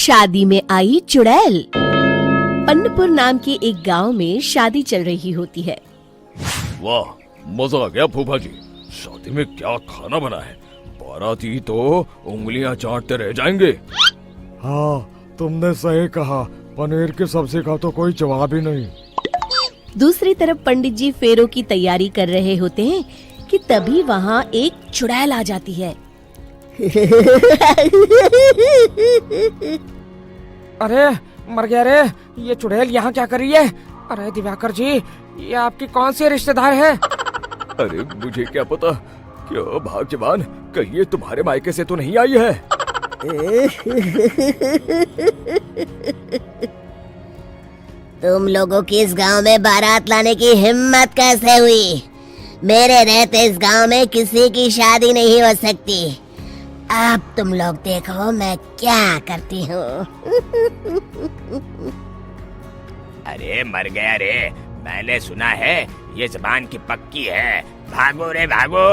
शादी में आई चुड़ैल। अन्नपुर नाम के एक गांव में शादी चल रही होती है। वाह, मजा आ गया फूफा जी। शादी में क्या खाना बना है? बाराती तो उंगलियां चाटते रह जाएंगे। हाँ, तुमने सही कहा। पनीर की सब्जी का तो कोई जवाब ही नहीं। दूसरी तरफ पंडित जी फेरों की तैयारी कर रहे होते हैं कि तभी वहाँ एक चुड़ैल आ जाती है। अरे मर गया रे, ये चुड़ैल यहाँ क्या कर रही है? अरे दिवाकर जी, ये आपकी कौन सी रिश्तेदार है? अरे मुझे क्या पता। क्या भाग्यवान, कहीं ये तुम्हारे मायके से तो नहीं आई है? तुम लोगों की इस गांव में बारात लाने की हिम्मत कैसे हुई? मेरे रहते इस गांव में किसी की शादी नहीं हो सकती। अब तुम लोग देखो मैं क्या करती हूँ। अरे मर गया रे, मैंने सुना है ये जबान की पक्की है। भागो रे भागो,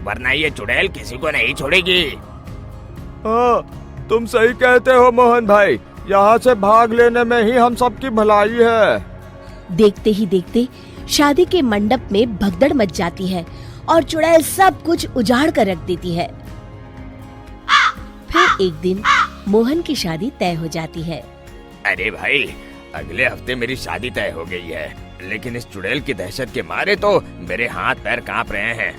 वरना ये चुड़ैल किसी को नहीं छोड़ेगी। हाँ, तुम सही कहते हो मोहन भाई। यहाँ से भाग लेने में ही हम सबकी भलाई है। देखते ही देखते शादी के मंडप में भगदड़ मच जाती है और चुड़ैल सब कुछ उजाड़ कर रख देती है। फिर एक दिन मोहन की शादी तय हो जाती है। अरे भाई, अगले हफ्ते मेरी शादी तय हो गई है, लेकिन इस चुड़ैल की दहशत के मारे तो मेरे हाथ पैर कांप रहे हैं।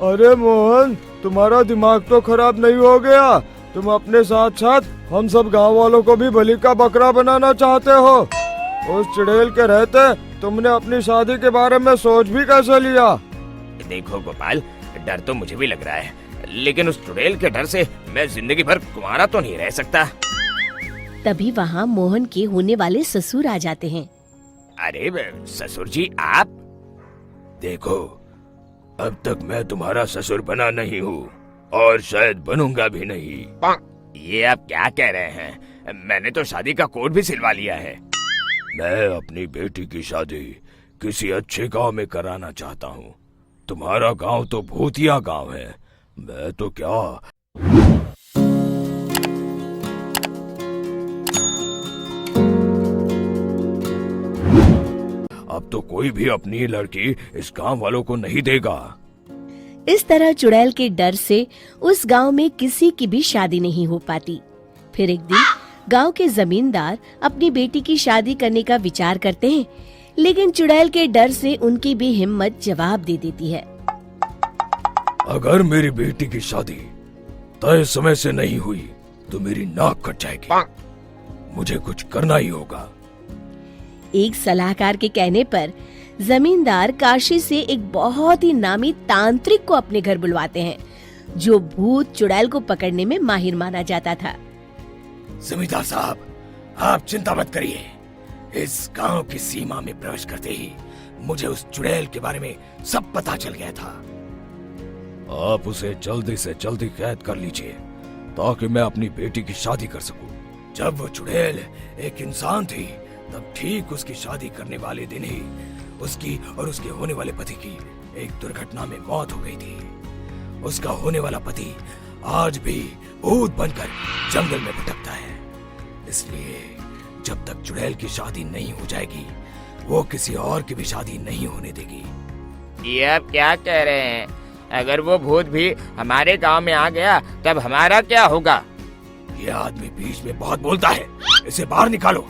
अरे मोहन, तुम्हारा दिमाग तो खराब नहीं हो गया? तुम अपने साथ साथ हम सब गांव वालों को भी बलि का बकरा बनाना चाहते हो? उस चुड़ैल के रहते तुमने अपनी शादी के बारे में सोच भी कैसे लिया? देखो गोपाल, डर तो मुझे भी लग रहा है, लेकिन उस चुड़ैल के डर से मैं जिंदगी भर कुंवारा तो नहीं रह सकता। तभी वहाँ मोहन के होने वाले ससुर आ जाते हैं। अरे ससुर जी, आप देखो, अब तक मैं तुम्हारा ससुर बना नहीं हूँ और शायद बनूंगा भी नहीं। ये आप क्या कह रहे हैं? मैंने तो शादी का कोड भी सिलवा लिया है। मैं अपनी बेटी की शादी किसी अच्छे गांव में कराना चाहता हूँ। तुम्हारा गांव तो भूतिया गांव है। मैं तो क्या अब तो कोई भी अपनी लड़की इस गांव वालों को नहीं देगा। इस तरह चुड़ैल के डर से उस गांव में किसी की भी शादी नहीं हो पाती। फिर एक दिन गांव के जमींदार अपनी बेटी की शादी करने का विचार करते हैं, लेकिन चुड़ैल के डर से उनकी भी हिम्मत जवाब दे देती है। अगर मेरी बेटी की शादी तय समय से नहीं हुई तो मेरी नाक कट जाएगी। मुझे कुछ करना ही होगा। एक सलाहकार के कहने पर जमींदार काशी से एक बहुत ही नामी तांत्रिक को अपने घर बुलवाते हैं, जो भूत चुड़ैल को पकड़ने में माहिर माना जाता था। जमींदार साहब, आप चिंता मत करिए। इस गांव की सीमा में प्रवेश करते ही मुझे उस चुड़ैल के बारे में सब पता चल गया था। आप उसे जल्दी से जल्दी कैद कर लीजिए ताकि मैं अपनी बेटी की शादी कर सकूं। जब वो चुड़ैल एक इंसान थी, तब ठीक उसकी शादी करने वाले दिन ही उसकी और उसके होने वाले पति की एक दुर्घटना में मौत हो गई थी। उसका होने वाला पति आज भी भूत बनकर जंगल में भटकता है। इसलिए जब तक चुड़ैल की शादी नहीं हो जाएगी, वो किसी और की भी शादी नहीं होने देगी। ये आप क्या कह रहे हैं? अगर वो भूत भी हमारे गांव में आ गया, तब हमारा क्या होगा? ये आदमी बीच में बहुत बोलता है, इसे बाहर निकालो।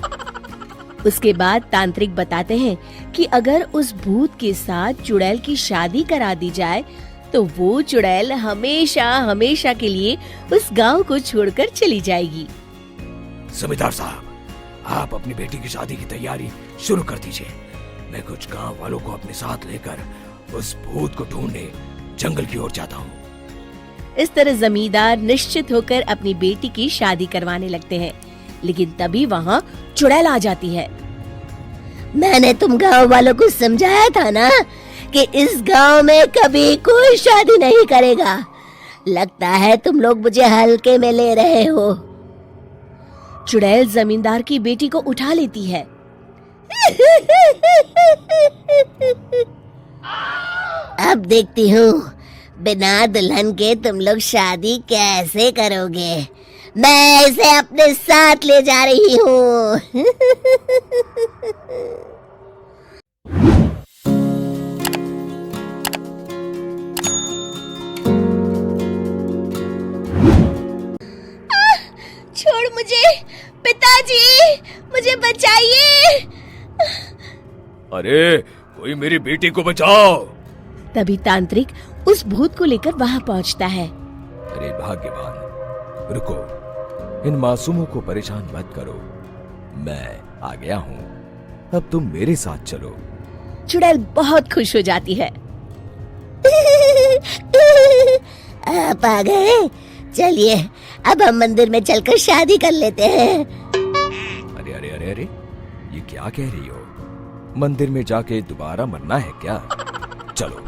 उसके बाद तांत्रिक बताते हैं कि अगर उस भूत के साथ चुड़ैल की शादी करा दी जाए तो वो चुड़ैल हमेशा हमेशा के लिए उस गांव को छोड़कर चली जाएगी। जमींदार साहब, आप अपनी बेटी की शादी की तैयारी शुरू कर दीजिए। मैं कुछ गांव वालों को अपने साथ लेकर उस भूत को ढूंढने जंगल की ओर जाता हूँ। इस तरह जमींदार निश्चित होकर अपनी बेटी की शादी करवाने लगते हैं, लेकिन तभी वहाँ चुड़ैल आ जाती है। मैंने तुम गांव वालों को समझाया था ना कि इस गांव में कभी कोई शादी नहीं करेगा। लगता है तुम लोग मुझे हल्के में ले रहे हो। चुड़ैल जमींदार की बेटी को उठा लेती है। अब देखती हूँ बिना दुल्हन के तुम लोग शादी कैसे करोगे। मैं इसे अपने साथ ले जा रही हूँ। छोड़ मुझे, पिताजी, मुझे बचाइए। अरे कोई मेरी बेटी को बचाओ। तभी तांत्रिक उस भूत को लेकर वहां पहुंचता है। अरे भाग्यवान, रुको, इन मासूमों को परेशान मत करो, मैं आ गया हूँ, अब तुम मेरे साथ चलो। चुड़ैल बहुत खुश हो जाती है। आप आ गए, चलिए अब हम मंदिर में चलकर शादी कर लेते हैं। अरे अरे अरे अरे, ये क्या कह रही हो? मंदिर में जाके दोबारा मरना है क्या? चलो,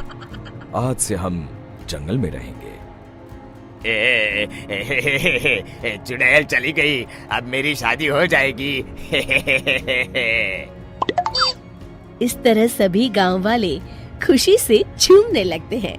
आज से हम जंगल में रहेंगे। चुड़ैल चली गई, अब मेरी शादी हो जाएगी। इस तरह सभी गांव वाले खुशी से झूमने लगते हैं।